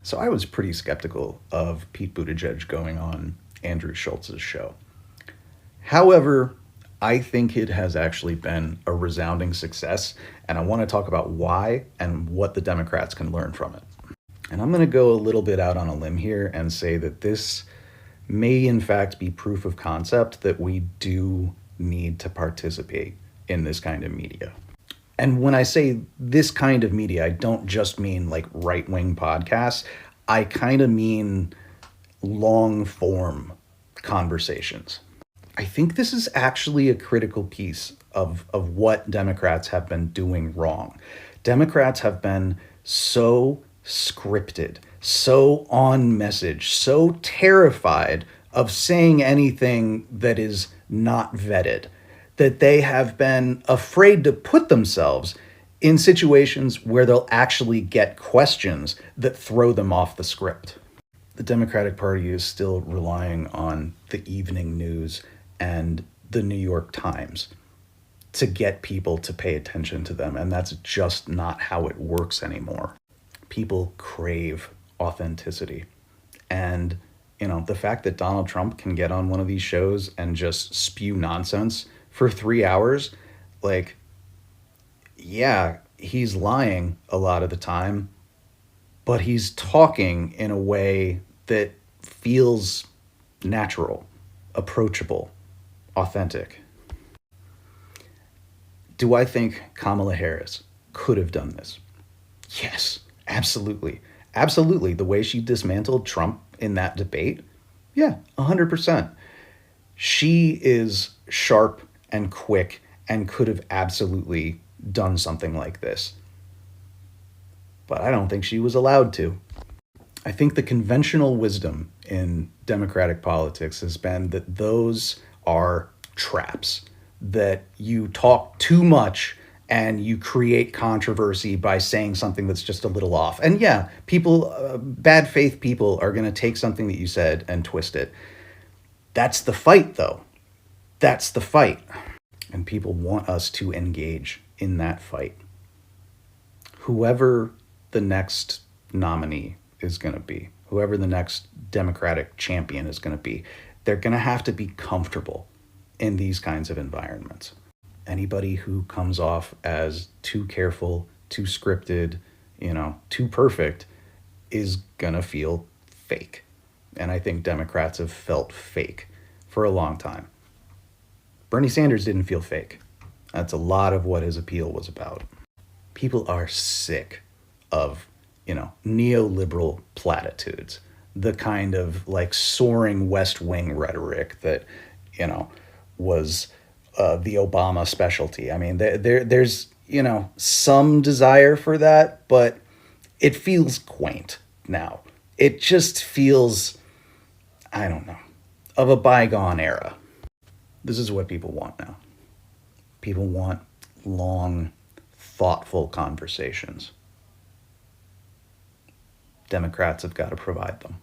So I was pretty skeptical of Pete Buttigieg going on Andrew Schultz's show. However, I think it has actually been a resounding success, and I want to talk about why and what the Democrats can learn from it. And I'm going to go a little bit out on a limb here and say that this may in fact be proof of concept that we do need to participate in this kind of media. And when I say this kind of media, I don't just mean like right-wing podcasts. I kind of mean long-form conversations. I think this is actually a critical piece of what Democrats have been doing wrong. Democrats have been so scripted, so on message, so terrified of saying anything that is not vetted, that they have been afraid to put themselves in situations where they'll actually get questions that throw them off the script. The Democratic Party is still relying on the evening news and the New York Times to get people to pay attention to them, and that's just not how it works anymore. People crave authenticity. And, the fact that Donald Trump can get on one of these shows and just spew nonsense for 3 hours, yeah, he's lying a lot of the time, but he's talking in a way that feels natural, approachable, authentic. Do I think Kamala Harris could have done this? Yes, absolutely. Absolutely. The way she dismantled Trump in that debate? Yeah, 100%. She is sharp and quick and could have absolutely done something like this. But I don't think she was allowed to. I think the conventional wisdom in Democratic politics has been that those are traps, that you talk too much and you create controversy by saying something that's just a little off. And yeah, people, bad faith people are going to take something that you said and twist it. That's the fight, though. That's the fight. And people want us to engage in that fight. Whoever the next nominee is going to be, whoever the next Democratic champion is going to be, they're going to have to be comfortable in these kinds of environments. Anybody who comes off as too careful, too scripted, too perfect is going to feel fake. And I think Democrats have felt fake for a long time. Bernie Sanders didn't feel fake. That's a lot of what his appeal was about. People are sick of, neoliberal platitudes, the kind of soaring West Wing rhetoric that, was the Obama specialty. I mean, there's, some desire for that, but it feels quaint now. It just feels, I don't know, of a bygone era. This is what people want now. People want long, thoughtful conversations. Democrats have got to provide them.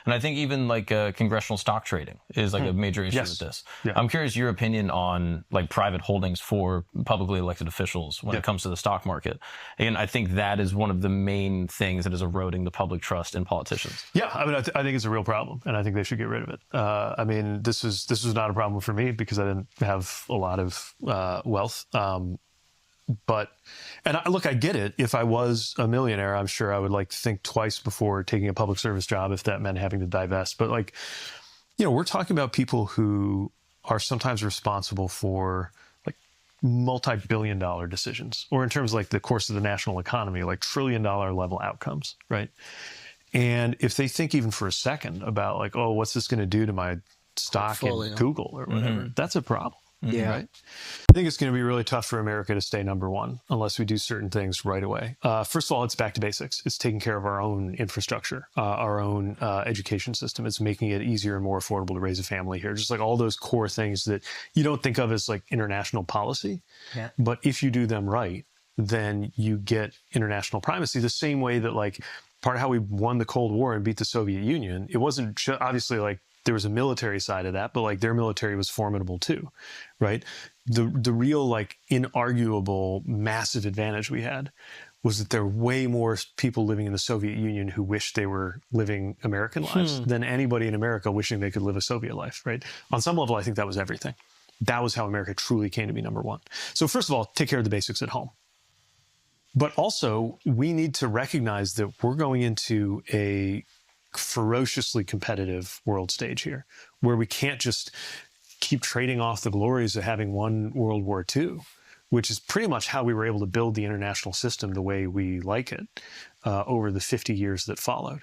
And I think even congressional stock trading is a major issue with this. Yeah. I'm curious your opinion on private holdings for publicly elected officials when it comes to the stock market. And I think that is one of the main things that is eroding the public trust in politicians. Yeah, I mean, I think it's a real problem, and I think they should get rid of it. This was not a problem for me because I didn't have a lot of wealth. Look, I get it. If I was a millionaire, I'm sure I would think twice before taking a public service job if that meant having to divest. But we're talking about people who are sometimes responsible for multi-billion-dollar decisions, or in terms of the course of the national economy, trillion-dollar level outcomes, right? And if they think even for a second about oh, what's this going to do to my stock in Google or whatever, that's a problem. Yeah. Right? I think it's going to be really tough for America to stay number one unless we do certain things right away. First of all, it's back to basics. It's taking care of our own infrastructure, our own education system. It's making it easier and more affordable to raise a family here. Just all those core things that you don't think of as international policy. Yeah. But if you do them right, then you get international primacy the same way that part of how we won the Cold War and beat the Soviet Union. It wasn't obviously there was a military side of that, but their military was formidable too, right? The real inarguable massive advantage we had was that there are way more people living in the Soviet Union who wish they were living American lives than anybody in America wishing they could live a Soviet life, right? On some level, I think that was everything. That was how America truly came to be number one. So first of all, take care of the basics at home. But also, we need to recognize that we're going into a ferociously competitive world stage here, where we can't just keep trading off the glories of having won World War II, which is pretty much how we were able to build the international system the way we like it over the 50 years that followed.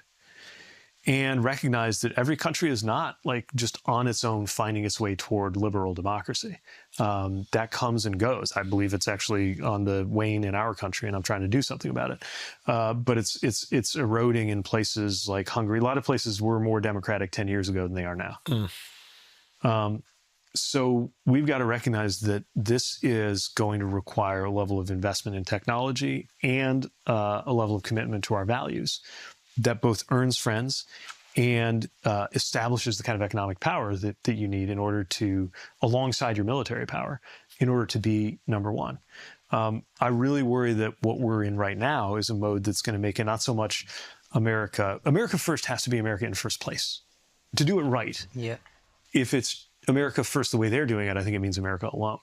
And recognize that every country is not like just on its own finding its way toward liberal democracy. That comes and goes. I believe it's actually on the wane in our country, and I'm trying to do something about it. But it's eroding in places like Hungary. A lot of places were more democratic 10 years ago than they are now. So we've got to recognize that this is going to require a level of investment in technology and a level of commitment to our values that both earns friends and establishes the kind of economic power that you need in order to, alongside your military power, in order to be number one. I really worry that what we're in right now is a mode that's going to make it not so much America first has to be America in first place. To do it right. Yeah. If it's America first the way they're doing it, I think it means America alone.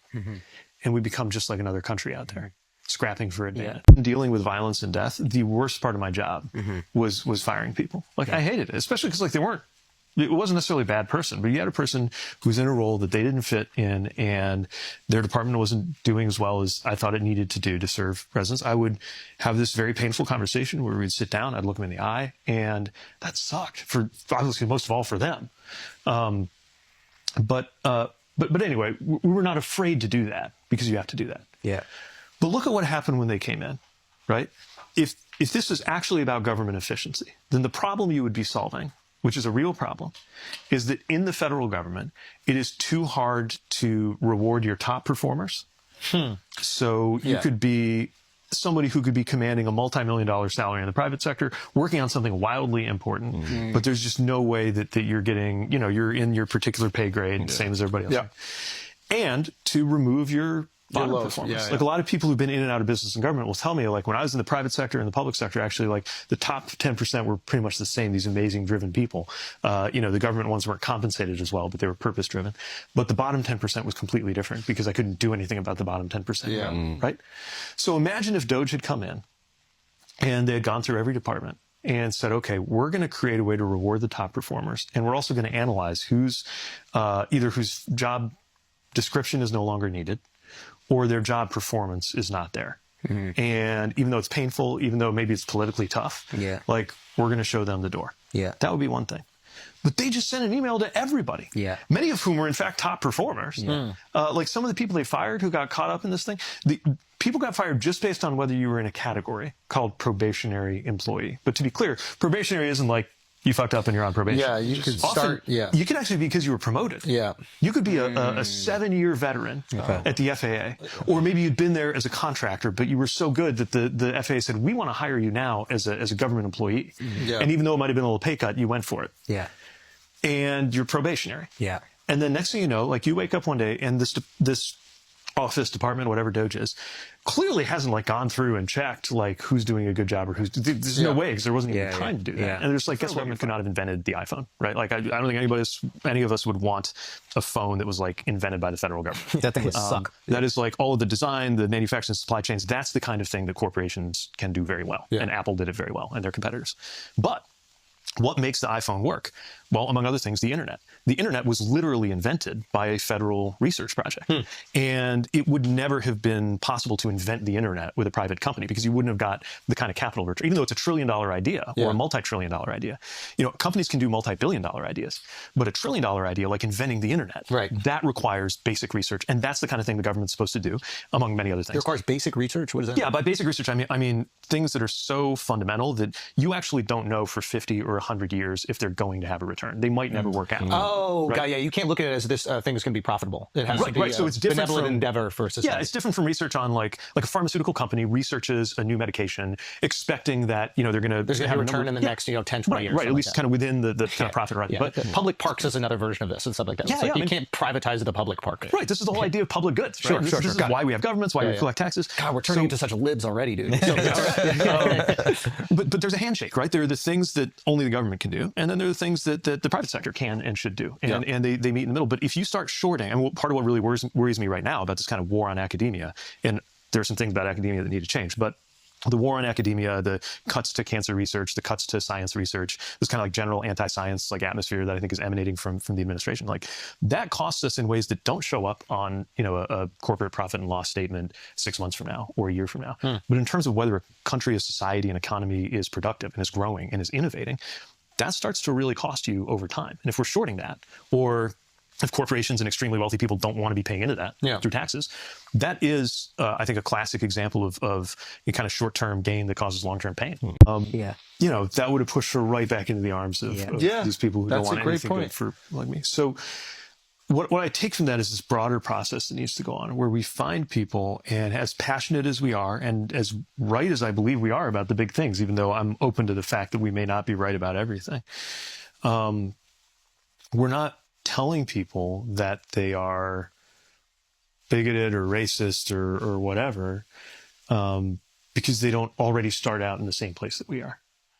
And we become just like another country out there, scrapping for advantage. Dealing with violence and death, the worst part of my job was firing people. Like I hated it, especially because like it wasn't necessarily a bad person, but you had a person who's in a role that they didn't fit in and their department wasn't doing as well as I thought it needed to do to serve residents. I would have this very painful conversation where we'd sit down, I'd look them in the eye, and that sucked for obviously most of all for them. But anyway, we were not afraid to do that because you have to do that. Yeah. But look at what happened when they came in, right? If this is actually about government efficiency, then the problem you would be solving, which is a real problem, is that in the federal government, it is too hard to reward your top performers. So you could be somebody who could be commanding a multi-million-dollar salary in the private sector, working on something wildly important, but there's just no way that you're getting, you're in your particular pay grade, same as everybody else. And to remove your bottom performance. Like a lot of people who've been in and out of business and government will tell me, like when I was in the private sector and the public sector, actually like the top 10% were pretty much the same, these amazing driven people. The government ones weren't compensated as well, but they were purpose driven. But the bottom 10% was completely different because I couldn't do anything about the bottom 10%. Right? So imagine if Doge had come in and they had gone through every department and said, okay, we're going to create a way to reward the top performers. And we're also going to analyze either whose job description is no longer needed, or their job performance is not there. And even though it's painful, even though maybe it's politically tough, like we're going to show them the door. That would be one thing. But they just sent an email to everybody. Many of whom were in fact top performers. Like some of the people they fired who got caught up in this thing, people got fired just based on whether you were in a category called probationary employee. But to be clear, probationary isn't like you fucked up and you're on probation. You could start. You could actually be because you were promoted. You could be a 7-year veteran at the FAA, or maybe you'd been there as a contractor, but you were so good that the FAA said, we want to hire you now as a government employee. And even though it might have been a little pay cut, you went for it. And you're probationary. And then next thing you know, like you wake up one day and this office, department, whatever Doge is, clearly hasn't like gone through and checked like who's doing a good job or there's no way because there wasn't even time to do that. And there's like, guess what? You could not have invented the iPhone, right? Like I don't think any of us would want a phone that was like invented by the federal government. That thing would suck. That is like all of the design, the manufacturing supply chains. That's the kind of thing that corporations can do very well. And Apple did it very well and their competitors. But what makes the iPhone work? Well, among other things, the internet. The internet was literally invented by a federal research project. And it would never have been possible to invent the internet with a private company because you wouldn't have got the kind of capital return, even though it's $1 trillion idea or a multi-trillion dollar idea. Companies can do multi-billion dollar ideas, but $1 trillion idea, like inventing the internet, that requires basic research. And that's the kind of thing the government's supposed to do, among many other things. It requires basic research? What does that mean? Yeah, by basic research, I mean things that are so fundamental that you actually don't know for 50 or 100 years if they're going to have a return. return. They might never work out. Oh, right? Yeah. You can't look at it as this thing is going to be profitable. It has to be So it's different benevolent from endeavor for society. Yeah, it's different from research on like a pharmaceutical company researches a new medication, expecting that there's going to be a return in the next 10, 20 years. Right, at least kind of within the kind of profit horizon. But public parks is another version of this and stuff like that. Yeah, you can't privatize the public park. Right. This is the whole idea of public goods. Right? This is why we have governments, why we collect taxes. God, we're turning into such libs already, dude. But there's a handshake, right? There are the things that only the government can do, and then there are the things that the private sector can and should do, and they meet in the middle. But if you start shorting, and part of what really worries me right now about this kind of war on academia, and there are some things about academia that need to change, but the war on academia, the cuts to cancer research, the cuts to science research, this kind of like general anti-science like atmosphere that I think is emanating from the administration, like that costs us in ways that don't show up on a corporate profit and loss statement 6 months from now or a year from now. But in terms of whether a country, a society, an economy is productive and is growing and is innovating, that starts to really cost you over time. And if we're shorting that, or if corporations and extremely wealthy people don't want to be paying into that through taxes, that is, I think, a classic example of a kind of short-term gain that causes long-term pain. That would have pushed her right back into the arms of these people who don't want anything good for like me. So what I take from that is this broader process that needs to go on, where we find people, and as passionate as we are, and as right as I believe we are about the big things, even though I'm open to the fact that we may not be right about everything, we're not telling people that they are bigoted or racist or whatever, because they don't already start out in the same place that we are.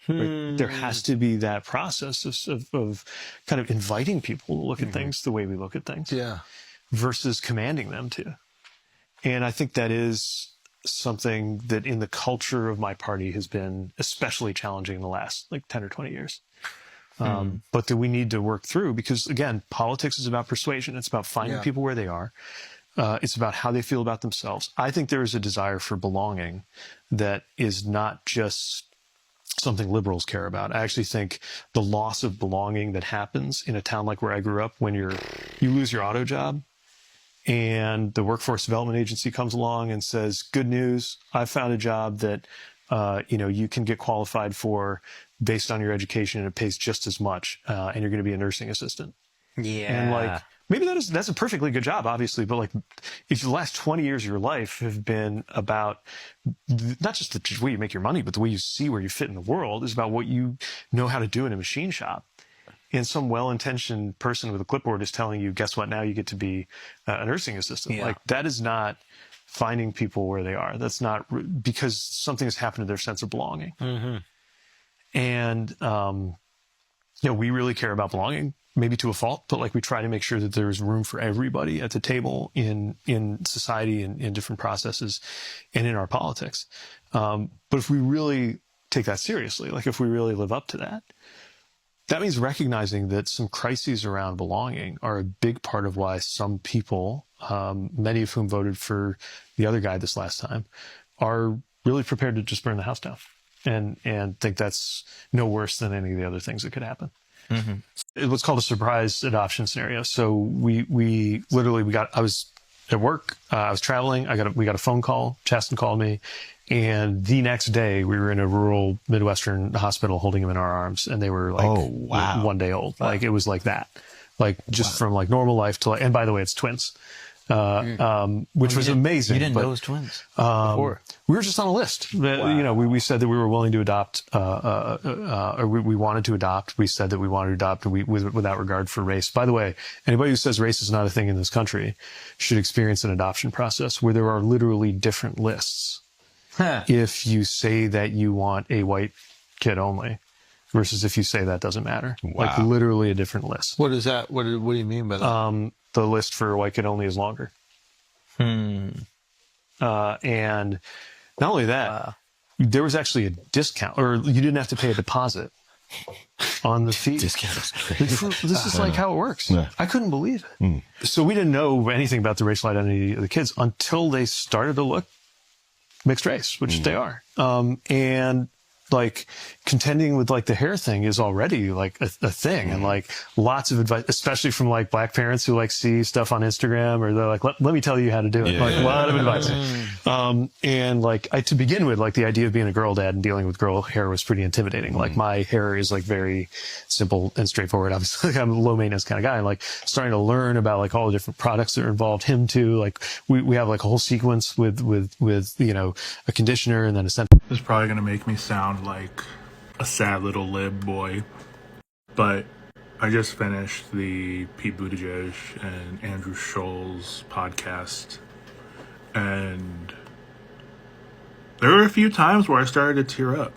Right? There has to be that process of kind of inviting people to look at things the way we look at things, versus commanding them to. And I think that is something that in the culture of my party has been especially challenging in the last 10 or 20 years. But that we need to work through, because again, politics is about persuasion. It's about finding people where they are. It's about how they feel about themselves. I think there is a desire for belonging that is not just something liberals care about. I actually think the loss of belonging that happens in a town like where I grew up, when you lose your auto job and the workforce development agency comes along and says, good news, I found a job that you can get qualified for based on your education, and it pays just as much, and you're going to be a nursing assistant. And maybe that's a perfectly good job, obviously, but if the last 20 years of your life have been about not just the way you make your money, but the way you see where you fit in the world, is about what you know how to do in a machine shop. And some well-intentioned person with a clipboard is telling you, guess what, now you get to be a nursing assistant. That is not finding people where they are. That's not because something has happened to their sense of belonging. And, we really care about belonging, maybe to a fault, but we try to make sure that there's room for everybody at the table in society and in different processes and in our politics. But if we really take that seriously, if we really live up to that, that means recognizing that some crises around belonging are a big part of why some people, many of whom voted for the other guy this last time, are really prepared to just burn the house down. And think that's no worse than any of the other things that could happen. It was called a surprise adoption scenario. So we literally I was at work, I was traveling, we got a phone call, Chasten called me, and the next day we were in a rural Midwestern hospital holding him in our arms, and they were 1 day old. It was like that. From normal life to and by the way, it's twins. Which was amazing. You didn't know it was twins before. We were just on a list. We said that we were willing to adopt, or we wanted to adopt. We said that we wanted to adopt without regard for race. By the way, anybody who says race is not a thing in this country should experience an adoption process where there are literally different lists. If you say that you want a white kid only, versus if you say that doesn't matter. Literally a different list. What is that? What do you mean by that? The list for white kid only is longer. And not only that, there was actually a discount, or you didn't have to pay a deposit on the fee. Discount. This is how it works. Yeah. I couldn't believe it. So we didn't know anything about the racial identity of the kids until they started to look mixed race, which they are. And like contending with like the hair thing is already like a thing, and like lots of advice, especially from like black parents who like see stuff on Instagram, or they're like, let me tell you how to do it. Like a lot of advice. And like to begin with, like the idea of being a girl dad and dealing with girl hair was pretty intimidating. Like my hair is like very simple and straightforward. Obviously, I'm a low maintenance kind of guy. And like starting to learn about like all the different products that are involved. Him too. Like we have like a whole sequence with you know, a conditioner and then a scent. This is probably gonna make me sound like a sad little lib boy, but I just finished the Pete Buttigieg and Andrew Schulz podcast, and there were a few times where I started to tear up,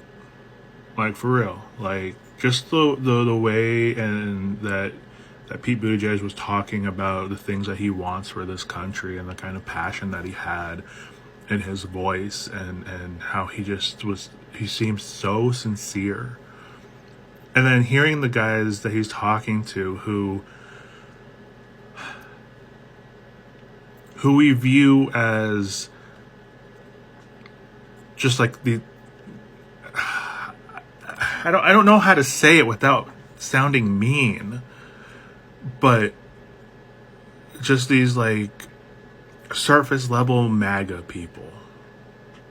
like for real, like just the way and that Pete Buttigieg was talking about the things that he wants for this country and the kind of passion that he had in his voice, and how he seemed so sincere. And then hearing the guys that he's talking to who we view as just like the I don't know how to say it without sounding mean, but just these like surface level MAGA people.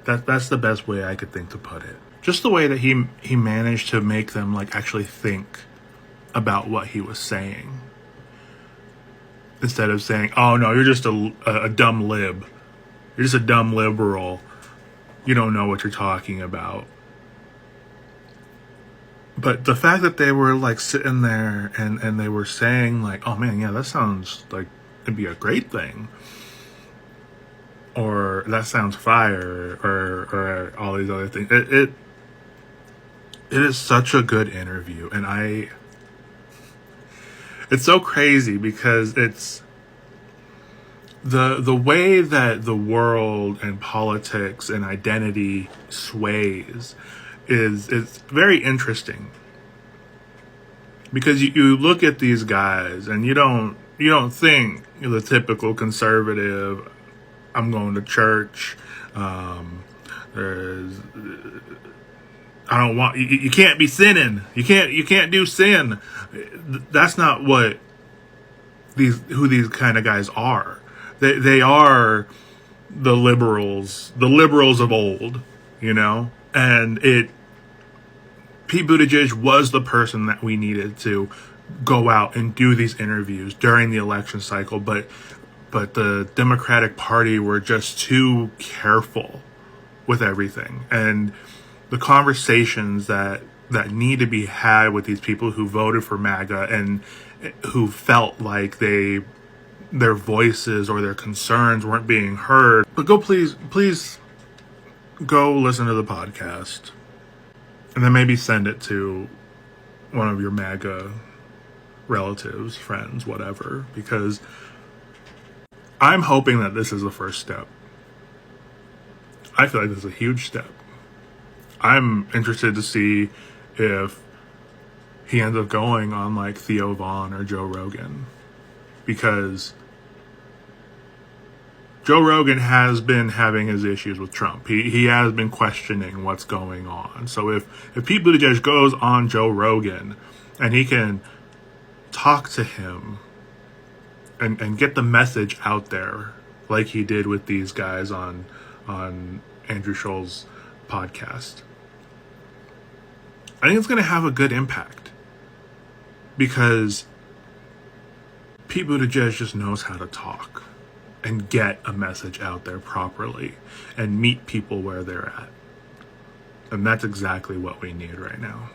That's the best way I could think to put it. Just the way that he managed to make them like actually think about what he was saying, instead of saying, "Oh no, you're just a dumb lib. You're just a dumb liberal. You don't know what you're talking about." But the fact that they were like sitting there and they were saying like, "Oh man, yeah, that sounds like it'd be a great thing," or "that sounds fire," or all these other things. It is such a good interview, and it's so crazy because it's the way that the world and politics and identity sways is very interesting, because you look at these guys and you don't think the typical conservative, I'm going to church, there's I don't want you can't be sinning. You can't do sin. That's not what who these kind of guys are. They are the liberals of old, you know? And Pete Buttigieg was the person that we needed to go out and do these interviews during the election cycle, but the Democratic Party were just too careful with everything. And the conversations that need to be had with these people who voted for MAGA and who felt like their voices or their concerns weren't being heard. But please go listen to the podcast, and then maybe send it to one of your MAGA relatives, friends, whatever, because I'm hoping that this is the first step. I feel like this is a huge step. I'm interested to see if he ends up going on like Theo Vaughn or Joe Rogan, because Joe Rogan has been having his issues with Trump. He has been questioning what's going on. So if Pete Buttigieg goes on Joe Rogan and he can talk to him and get the message out there like he did with these guys on Andrew Schulz's podcast, I think it's going to have a good impact, because Pete Buttigieg just knows how to talk and get a message out there properly and meet people where they're at. And that's exactly what we need right now.